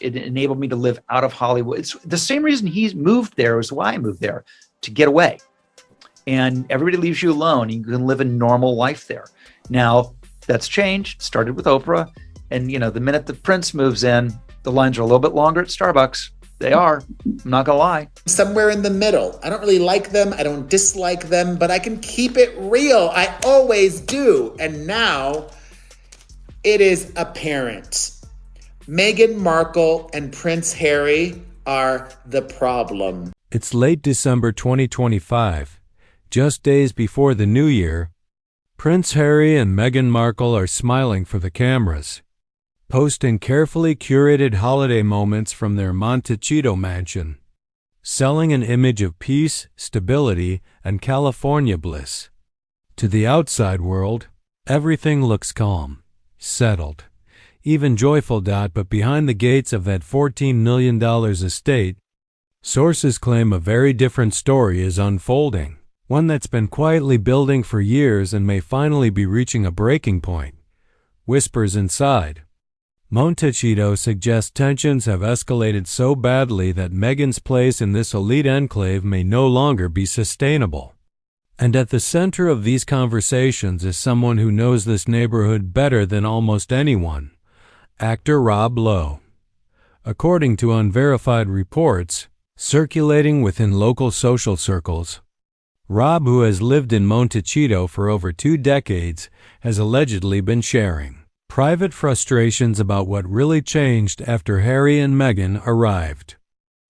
it enabled me to live out of Hollywood. It's the same reason he moved there as why I moved there, to get away. And everybody leaves you alone. You can live a normal life there. Now, that's changed. Started with Oprah. And, the minute the prince moves in, the lines are a little bit longer at Starbucks. They are. I'm not going to lie. Somewhere in the middle. I don't really like them. I don't dislike them, but I can keep it real. I always do. And now it is apparent. Meghan Markle and Prince Harry are the problem. It's late December 2025, just days before the new year. Prince Harry and Meghan Markle are smiling for the cameras, posting carefully curated holiday moments from their Montecito mansion, selling an image of peace, stability, and California bliss. To the outside world, everything looks calm, settled, even joyful. But behind the gates of that $14 million estate, sources claim a very different story is unfolding, one that's been quietly building for years and may finally be reaching a breaking point. Whispers inside Montecito suggest tensions have escalated so badly that Meghan's place in this elite enclave may no longer be sustainable. And at the center of these conversations is someone who knows this neighborhood better than almost anyone: actor Lowe. According to unverified reports circulating within local social circles, Rob, who has lived in Montecito for over 2 decades, has allegedly been sharing private frustrations about what really changed after Harry and Meghan arrived.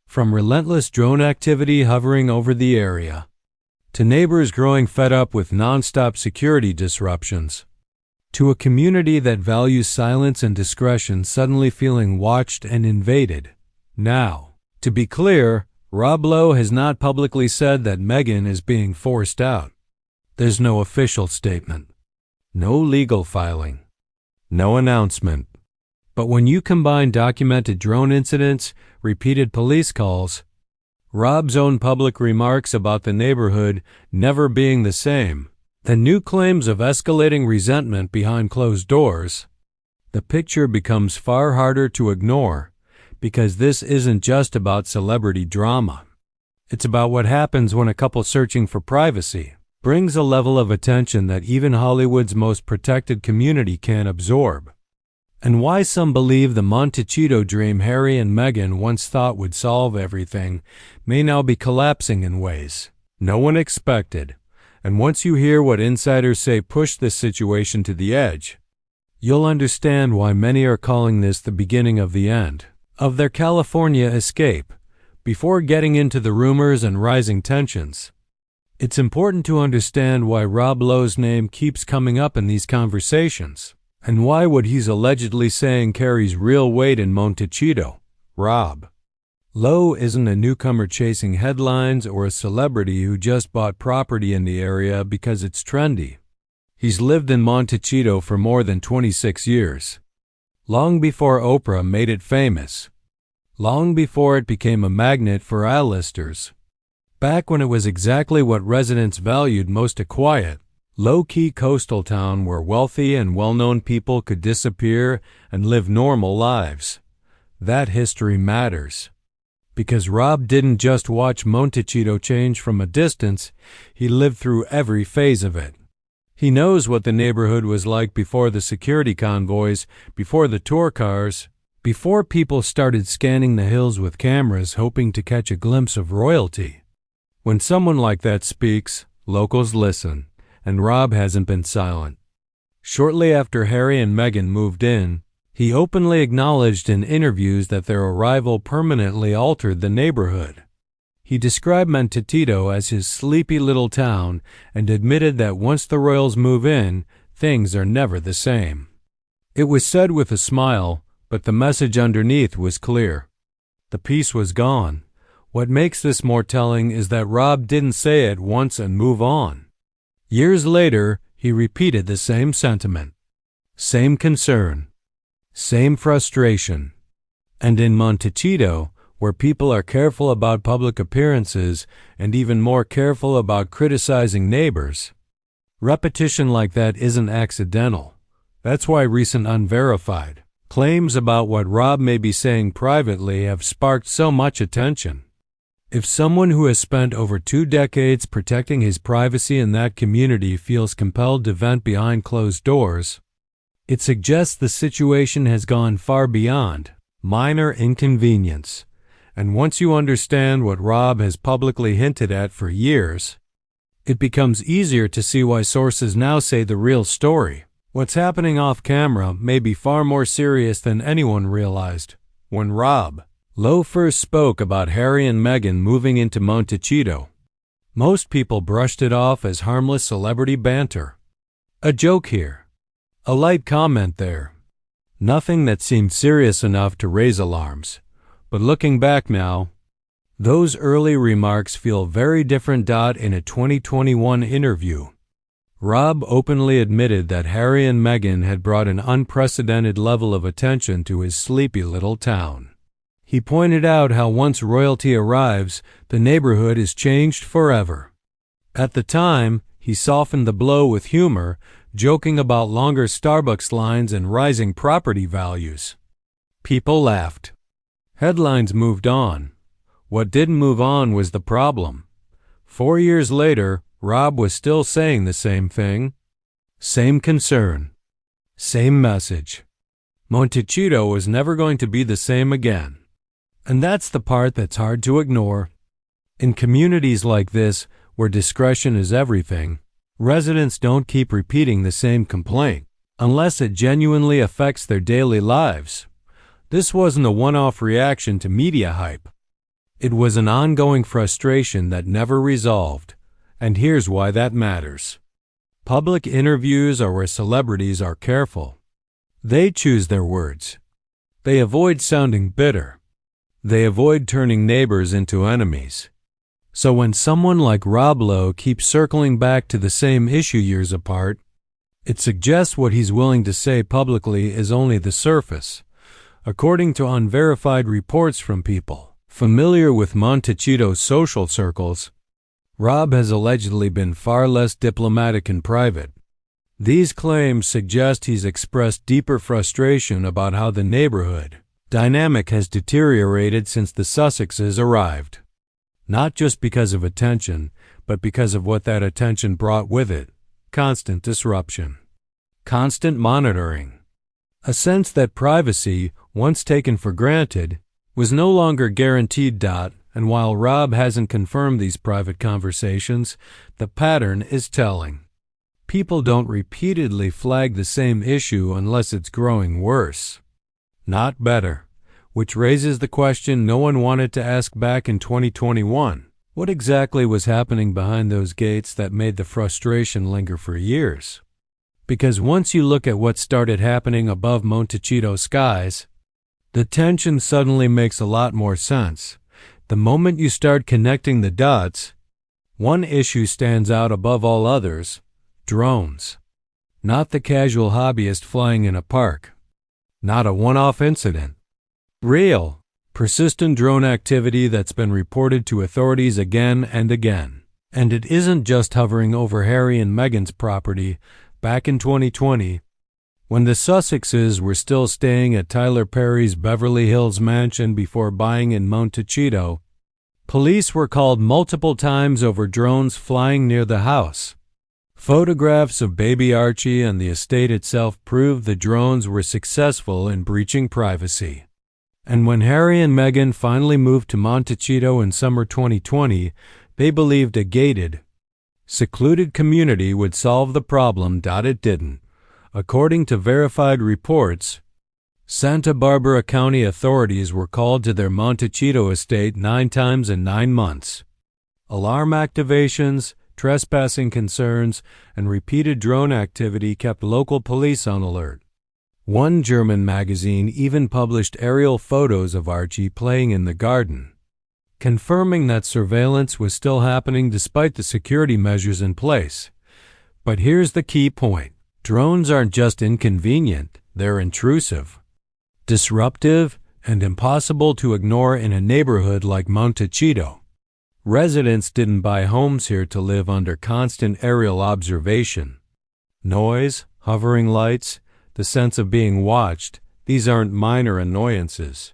From relentless drone activity hovering over the area, to neighbors growing fed up with nonstop security disruptions, to a community that values silence and discretion suddenly feeling watched and invaded. Now, to be clear, Lowe has not publicly said that Meghan is being forced out. There's no official statement, no legal filing, no announcement. But when you combine documented drone incidents, repeated police calls, Rob's own public remarks about the neighborhood never being the same, the new claims of escalating resentment behind closed doors, the picture becomes far harder to ignore, because this isn't just about celebrity drama. It's about what happens when a couple searching for privacy brings a level of attention that even Hollywood's most protected community can't absorb. And why some believe the Montecito dream Harry and Meghan once thought would solve everything may now be collapsing in ways no one expected. And once you hear what insiders say pushed this situation to the edge, you'll understand why many are calling this the beginning of the end of their California escape. Before getting into the rumors and rising tensions, it's important to understand why Lowe's name keeps coming up in these conversations, and why what he's allegedly saying carries real weight in Montecito. Lowe isn't a newcomer chasing headlines or a celebrity who just bought property in the area because it's trendy. He's lived in Montecito for more than 26 years. Long before Oprah made it famous. Long before it became a magnet for A-listers. Back when it was exactly what residents valued most: a quiet, low-key coastal town where wealthy and well-known people could disappear and live normal lives. That history matters. Because Rob didn't just watch Montecito change from a distance, he lived through every phase of it. He knows what the neighborhood was like before the security convoys, before the tour cars, before people started scanning the hills with cameras hoping to catch a glimpse of royalty. When someone like that speaks, locals listen, and Rob hasn't been silent. Shortly after Harry and Meghan moved in, he openly acknowledged in interviews that their arrival permanently altered the neighborhood. He described Montecito as his sleepy little town and admitted that once the royals move in, things are never the same. It was said with a smile, but the message underneath was clear. The peace was gone. What makes this more telling is that Rob didn't say it once and move on. Years later, he repeated the same sentiment, same concern, same frustration. And in Montecito, where people are careful about public appearances and even more careful about criticizing neighbors, repetition like that isn't accidental. That's why recent unverified, Claims about what Rob may be saying privately have sparked so much attention. If someone who has spent over 2 decades protecting his privacy in that community feels compelled to vent behind closed doors, it suggests the situation has gone far beyond minor inconvenience. And once you understand what Rob has publicly hinted at for years, it becomes easier to see why sources now say the real story. What's happening off camera may be far more serious than anyone realized. When Lowe first spoke about Harry and Meghan moving into Montecito, most people brushed it off as harmless celebrity banter. A joke here, a light comment there. Nothing that seemed serious enough to raise alarms. But looking back now, those early remarks feel very different. In a 2021 interview, Rob openly admitted that Harry and Meghan had brought an unprecedented level of attention to his sleepy little town. He pointed out how once royalty arrives, the neighborhood is changed forever. At the time, he softened the blow with humor, joking about longer Starbucks lines and rising property values. People laughed. Headlines moved on. What didn't move on was the problem. 4 years later, Rob was still saying the same thing. Same concern. Same message. Montecito was never going to be the same again. And that's the part that's hard to ignore. In communities like this, where discretion is everything, residents don't keep repeating the same complaint unless it genuinely affects their daily lives. This wasn't a one-off reaction to media hype. It was an ongoing frustration that never resolved. And here's why that matters. Public interviews are where celebrities are careful. They choose their words. They avoid sounding bitter. They avoid turning neighbors into enemies. So when someone like Rob Lowe keeps circling back to the same issue years apart, it suggests what he's willing to say publicly is only the surface. According to unverified reports from people familiar with Montecito's social circles, Rob has allegedly been far less diplomatic in private. These claims suggest he's expressed deeper frustration about how the neighborhood dynamic has deteriorated since the Sussexes arrived. Not just because of attention, but because of what that attention brought with it: constant disruption, constant monitoring, a sense that privacy, once taken for granted, was no longer guaranteed. And while Rob hasn't confirmed these private conversations, the pattern is telling. People don't repeatedly flag the same issue unless it's growing worse, not better, which raises the question no one wanted to ask back in 2021. What exactly was happening behind those gates that made the frustration linger for years? Because once you look at what started happening above Montecito skies, the tension suddenly makes a lot more sense. The moment you start connecting the dots, one issue stands out above all others: drones. Not the casual hobbyist flying in a park. Not a one-off incident. Real, persistent drone activity that's been reported to authorities again and again. And it isn't just hovering over Harry and Meghan's property. Back in 2020, when the Sussexes were still staying at Tyler Perry's Beverly Hills mansion before buying in Montecito, police were called multiple times over drones flying near the house. Photographs of baby Archie and the estate itself proved the drones were successful in breaching privacy. And when Harry and Meghan finally moved to Montecito in summer 2020, they believed a gated, secluded community would solve the problem. It didn't. According to verified reports, Santa Barbara County authorities were called to their Montecito estate 9 times in 9 months. Alarm activations, trespassing concerns, and repeated drone activity kept local police on alert. One German magazine even published aerial photos of Archie playing in the garden, confirming that surveillance was still happening despite the security measures in place. But here's the key point. Drones aren't just inconvenient, they're intrusive, disruptive, and impossible to ignore in a neighborhood like Montecito. Residents didn't buy homes here to live under constant aerial observation. Noise, hovering lights, the sense of being watched, these aren't minor annoyances.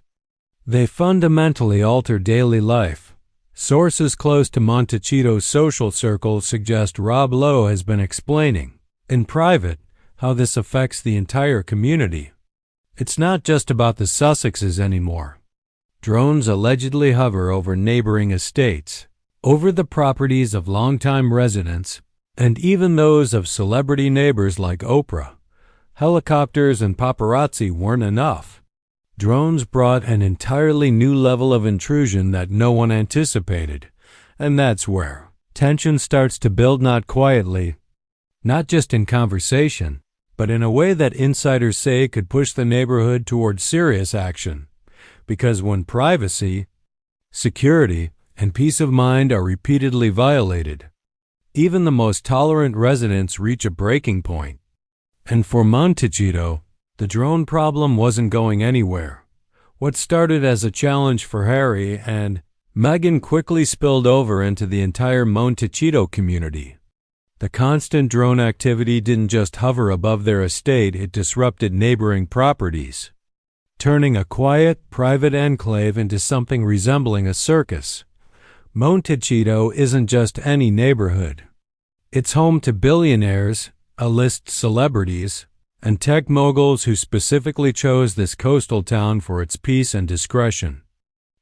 They fundamentally alter daily life. Sources close to Montecito's social circle suggest Rob Lowe has been explaining, in private, how this affects the entire community. It's not just about the Sussexes anymore. Drones allegedly hover over neighboring estates, over the properties of longtime residents, and even those of celebrity neighbors like Oprah. Helicopters and paparazzi weren't enough. Drones brought an entirely new level of intrusion that no one anticipated, and that's where tension starts to build, not quietly, not just in conversation, but in a way that insiders say could push the neighborhood towards serious action. Because when privacy, security, and peace of mind are repeatedly violated, even the most tolerant residents reach a breaking point. And for Montecito, the drone problem wasn't going anywhere. What started as a challenge for Harry and Meghan quickly spilled over into the entire Montecito community. The constant drone activity didn't just hover above their estate, it disrupted neighboring properties, turning a quiet, private enclave into something resembling a circus. Montecito isn't just any neighborhood. It's home to billionaires, A-list celebrities, and tech moguls who specifically chose this coastal town for its peace and discretion.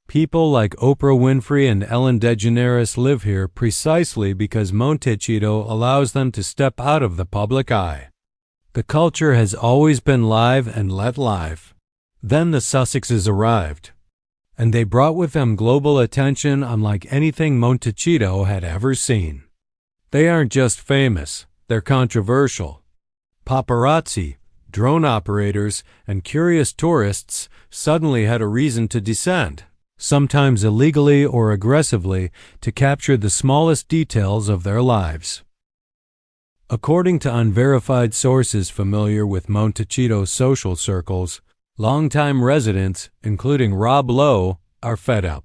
People like Oprah Winfrey and Ellen DeGeneres live here precisely because Montecito allows them to step out of the public eye. The culture has always been live and let live. Then the Sussexes arrived, and they brought with them global attention unlike anything Montecito had ever seen. They aren't just famous, they're controversial. Paparazzi, drone operators, and curious tourists suddenly had a reason to descend, sometimes illegally or aggressively, to capture the smallest details of their lives. According to unverified sources familiar with Montecito's social circles, longtime residents, including Rob Lowe, are fed up.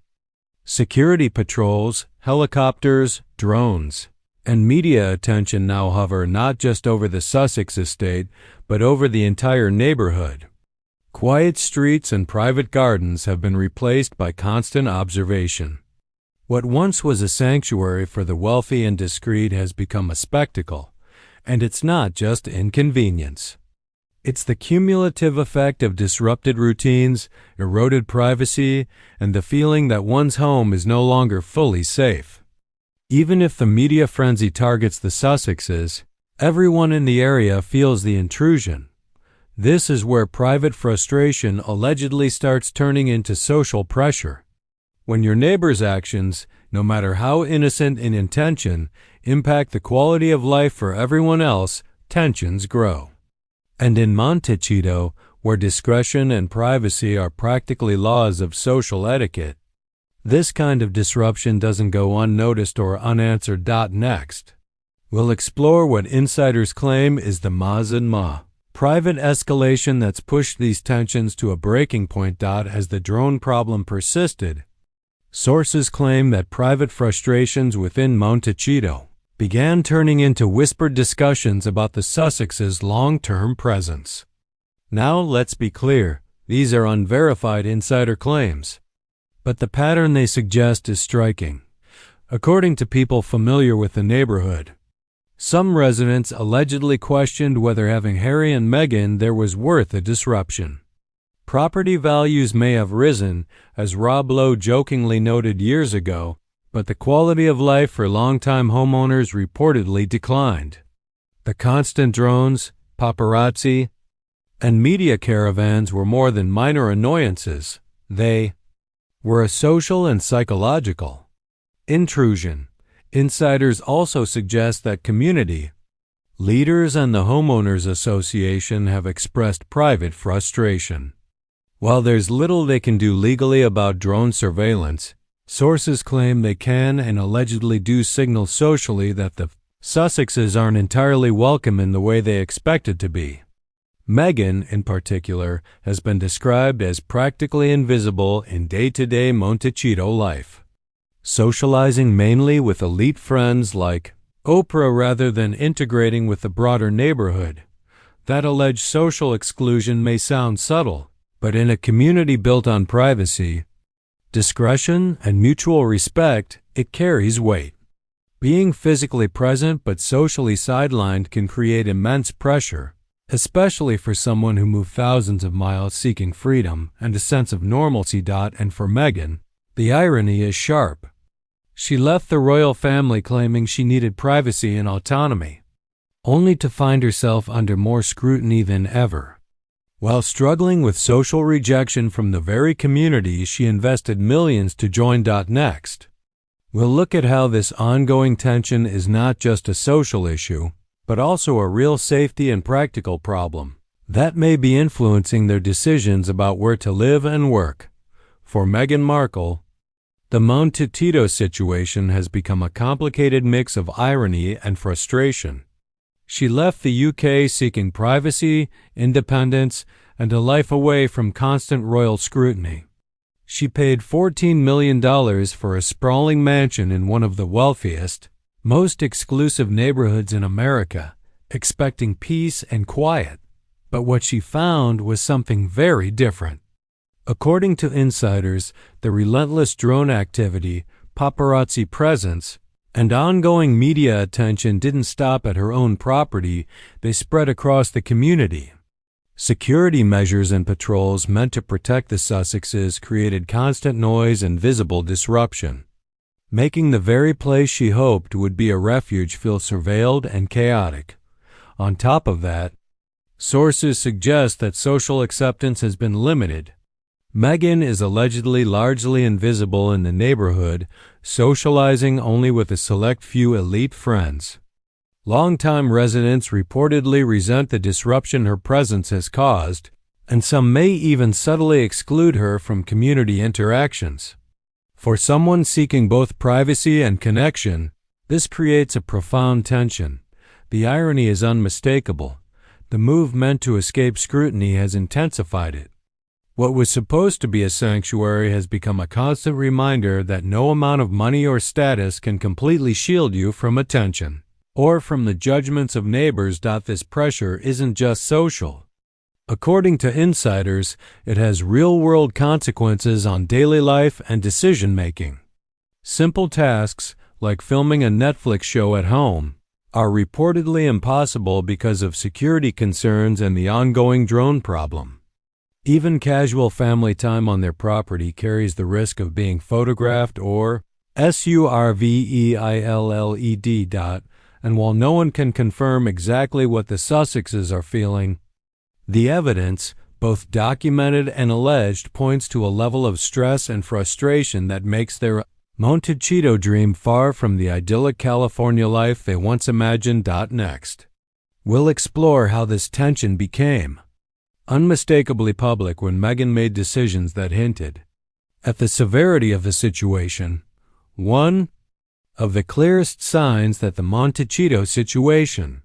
Security patrols, helicopters, drones, and media attention now hover not just over the Sussex estate, but over the entire neighborhood. Quiet streets and private gardens have been replaced by constant observation. What once was a sanctuary for the wealthy and discreet has become a spectacle, and it's not just inconvenience. It's the cumulative effect of disrupted routines, eroded privacy, and the feeling that one's home is no longer fully safe. Even if the media frenzy targets the Sussexes, everyone in the area feels the intrusion. This is where private frustration allegedly starts turning into social pressure. When your neighbor's actions, no matter how innocent in intention, impact the quality of life for everyone else, tensions grow. And in Montecito, where discretion and privacy are practically laws of social etiquette, this kind of disruption doesn't go unnoticed or unanswered. Next, we'll explore what insiders claim is the private escalation that's pushed these tensions to a breaking point. As the drone problem persisted, sources claim that private frustrations within Montecito began turning into whispered discussions about the Sussexes' long-term presence. Now, let's be clear, these are unverified insider claims. But the pattern they suggest is striking. According to people familiar with the neighborhood, some residents allegedly questioned whether having Harry and Meghan there was worth a disruption. Property values may have risen, as Rob Lowe jokingly noted years ago, but the quality of life for longtime homeowners reportedly declined. The constant drones, paparazzi, and media caravans were more than minor annoyances. They were a social and psychological intrusion. Insiders also suggest that community leaders and the Homeowners Association have expressed private frustration. While there's little they can do legally about drone surveillance, sources claim they can and allegedly do signal socially that the Sussexes aren't entirely welcome in the way they expected to be. Meghan, in particular, has been described as practically invisible in day-to-day Montecito life, socializing mainly with elite friends like Oprah rather than integrating with the broader neighborhood. That alleged social exclusion may sound subtle, But in a community built on privacy, discretion, and mutual respect, it carries weight. Being physically present but socially sidelined can create immense pressure, especially for someone who moved thousands of miles seeking freedom and a sense of normalcy. And for Meghan, the irony is sharp. She left the royal family claiming she needed privacy and autonomy, only to find herself under more scrutiny than ever. While struggling with social rejection from the very community she invested millions to join. Next, we'll look at how this ongoing tension is not just a social issue, but also a real safety and practical problem that may be influencing their decisions about where to live and work. For Meghan Markle, the Montecito situation has become a complicated mix of irony and frustration. She left the UK seeking privacy, independence, and a life away from constant royal scrutiny. She paid $14 million for a sprawling mansion in one of the wealthiest, most exclusive neighborhoods in America, expecting peace and quiet. But what she found was something very different. According to insiders, the relentless drone activity, paparazzi presence, and ongoing media attention didn't stop at her own property, they spread across the community. Security measures and patrols meant to protect the Sussexes created constant noise and visible disruption, making the very place she hoped would be a refuge feel surveilled and chaotic. On top of that, sources suggest that social acceptance has been limited. Meghan is allegedly largely invisible in the neighborhood, socializing only with a select few elite friends. Longtime residents reportedly resent the disruption her presence has caused, and some may even subtly exclude her from community interactions. For someone seeking both privacy and connection, this creates a profound tension. The irony is unmistakable. The move meant to escape scrutiny has intensified it. What was supposed to be a sanctuary has become a constant reminder that no amount of money or status can completely shield you from attention, or from the judgments of neighbors. This pressure isn't just social. According to insiders, it has real-world consequences on daily life and decision-making. Simple tasks, like filming a Netflix show at home, are reportedly impossible because of security concerns and the ongoing drone problem. Even casual family time on their property carries the risk of being photographed or surveilled. And while no one can confirm exactly what the Sussexes are feeling, the evidence, both documented and alleged, points to a level of stress and frustration that makes their Montecito dream far from the idyllic California life they once imagined. Next, we'll explore how this tension became unmistakably public when Meghan made decisions that hinted at the severity of the situation. One of the clearest signs that the Montecito situation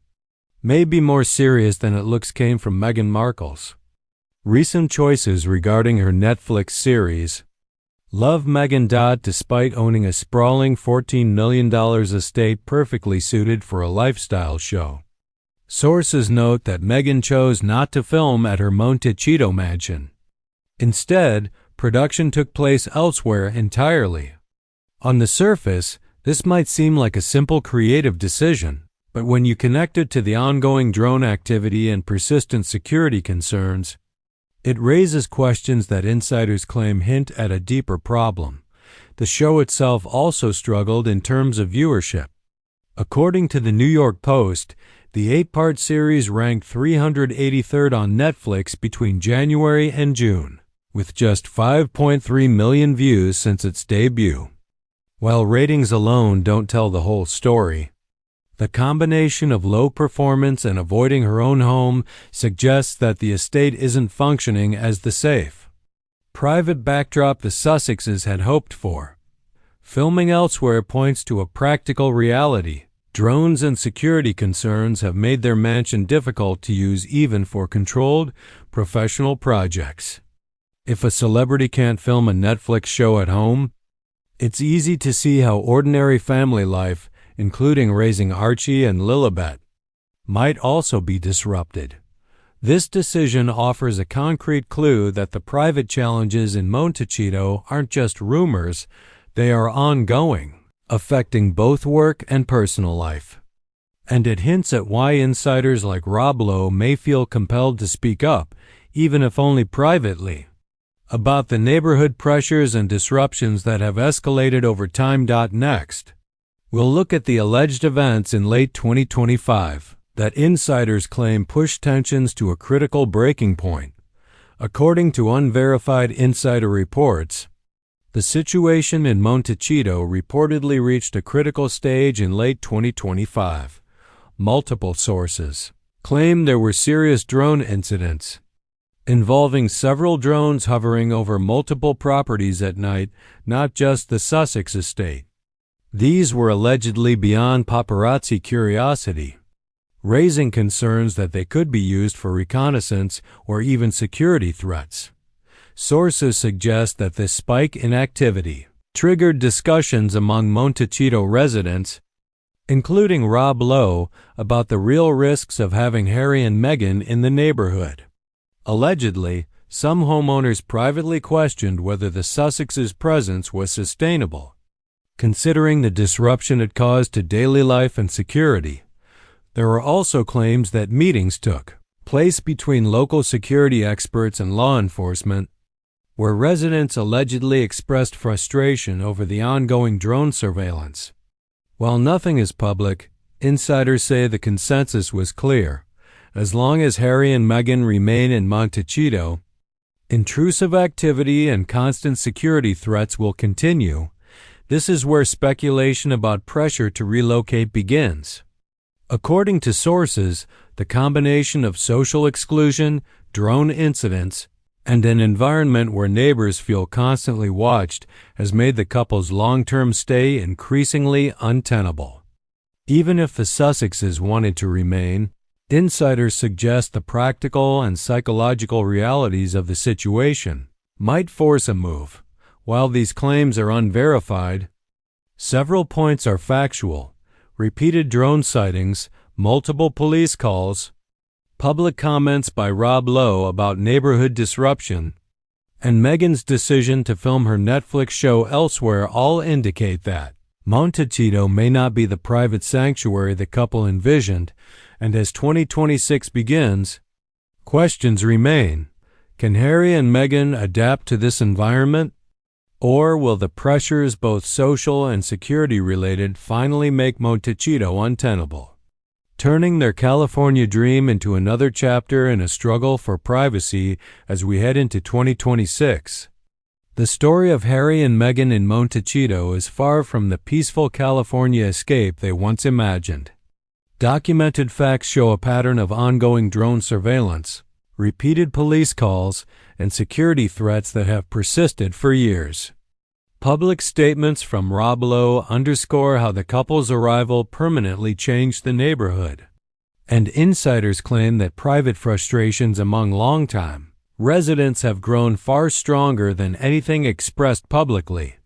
may be more serious than it looks came from Meghan Markle's recent choices regarding her Netflix series, Love Meghan. Despite owning a sprawling $14 million estate perfectly suited for a lifestyle show, sources note that Meghan chose not to film at her Montecito mansion. Instead, production took place elsewhere entirely. On the surface, this might seem like a simple creative decision, but when you connect it to the ongoing drone activity and persistent security concerns, it raises questions that insiders claim hint at a deeper problem. The show itself also struggled in terms of viewership. According to the New York Post, the 8-part series ranked 383rd on Netflix between January and June, with just 5.3 million views since its debut. While ratings alone don't tell the whole story, the combination of low performance and avoiding her own home suggests that the estate isn't functioning as the safe, private backdrop the Sussexes had hoped for. Filming elsewhere points to a practical reality. Drones and security concerns have made their mansion difficult to use even for controlled, professional projects. If a celebrity can't film a Netflix show at home, it's easy to see how ordinary family life, including raising Archie and Lilibet, might also be disrupted. This decision offers a concrete clue that the private challenges in Montecito aren't just rumors, they are ongoing, affecting both work and personal life. And it hints at why insiders like Rob Lowe may feel compelled to speak up, even if only privately, about the neighborhood pressures and disruptions that have escalated over time. Next, we'll look at the alleged events in late 2025 that insiders claim pushed tensions to a critical breaking point. According to unverified insider reports, the situation in Montecito reportedly reached a critical stage in late 2025. Multiple sources claim there were serious drone incidents involving several drones hovering over multiple properties at night, not just the Sussex estate. These were allegedly beyond paparazzi curiosity, raising concerns that they could be used for reconnaissance or even security threats. Sources suggest that this spike in activity triggered discussions among Montecito residents, including Rob Lowe, about the real risks of having Harry and Meghan in the neighborhood. Allegedly, some homeowners privately questioned whether the Sussex's presence was sustainable, considering the disruption it caused to daily life and security. There are also claims that meetings took place between local security experts and law enforcement, where residents allegedly expressed frustration over the ongoing drone surveillance. While nothing is public, insiders say the consensus was clear. As long as Harry and Meghan remain in Montecito, intrusive activity and constant security threats will continue. This is where speculation about pressure to relocate begins. According to sources, the combination of social exclusion, drone incidents, and an environment where neighbors feel constantly watched has made the couple's long-term stay increasingly untenable. Even if the Sussexes wanted to remain, insiders suggest the practical and psychological realities of the situation might force a move. While these claims are unverified, several points are factual. Repeated drone sightings, multiple police calls, public comments by Rob Lowe about neighborhood disruption, and Meghan's decision to film her Netflix show elsewhere all indicate that Montecito may not be the private sanctuary the couple envisioned, and as 2026 begins, questions remain. Can Harry and Meghan adapt to this environment? Or will the pressures, both social and security related, finally make Montecito untenable, turning their California dream into another chapter in a struggle for privacy as we head into 2026? The story of Harry and Meghan in Montecito is far from the peaceful California escape they once imagined. Documented facts show a pattern of ongoing drone surveillance, repeated police calls, and security threats that have persisted for years. Public statements from Rob Lowe underscore how the couple's arrival permanently changed the neighborhood, and insiders claim that private frustrations among longtime residents have grown far stronger than anything expressed publicly.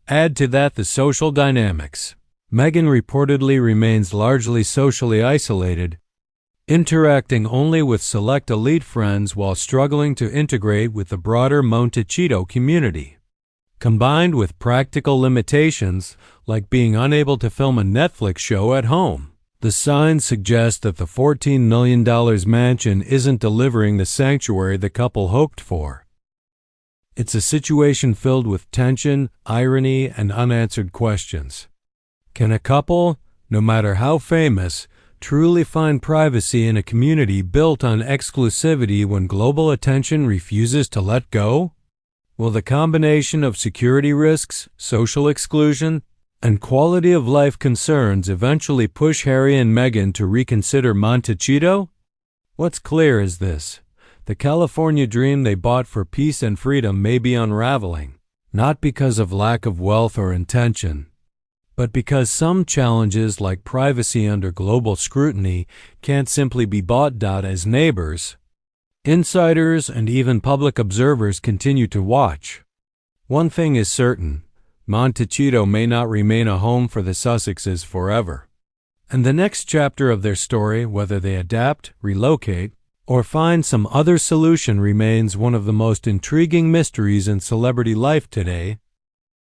Add to that the social dynamics. Meghan reportedly remains largely socially isolated, interacting only with select elite friends while struggling to integrate with the broader Montecito community. Combined with practical limitations, like being unable to film a Netflix show at home, the signs suggest that the $14 million mansion isn't delivering the sanctuary the couple hoped for. It's a situation filled with tension, irony, and unanswered questions. Can a couple, no matter how famous, truly find privacy in a community built on exclusivity when global attention refuses to let go? Will the combination of security risks, social exclusion, and quality of life concerns eventually push Harry and Meghan to reconsider Montecito? What's clear is this: the California dream they bought for peace and freedom may be unraveling, not because of lack of wealth or intention, but because some challenges like privacy under global scrutiny can't simply be bought. As neighbors, insiders, and even public observers continue to watch, one thing is certain: Montecito may not remain a home for the Sussexes forever. And the next chapter of their story, whether they adapt, relocate, or find some other solution remains one of the most intriguing mysteries in celebrity life today.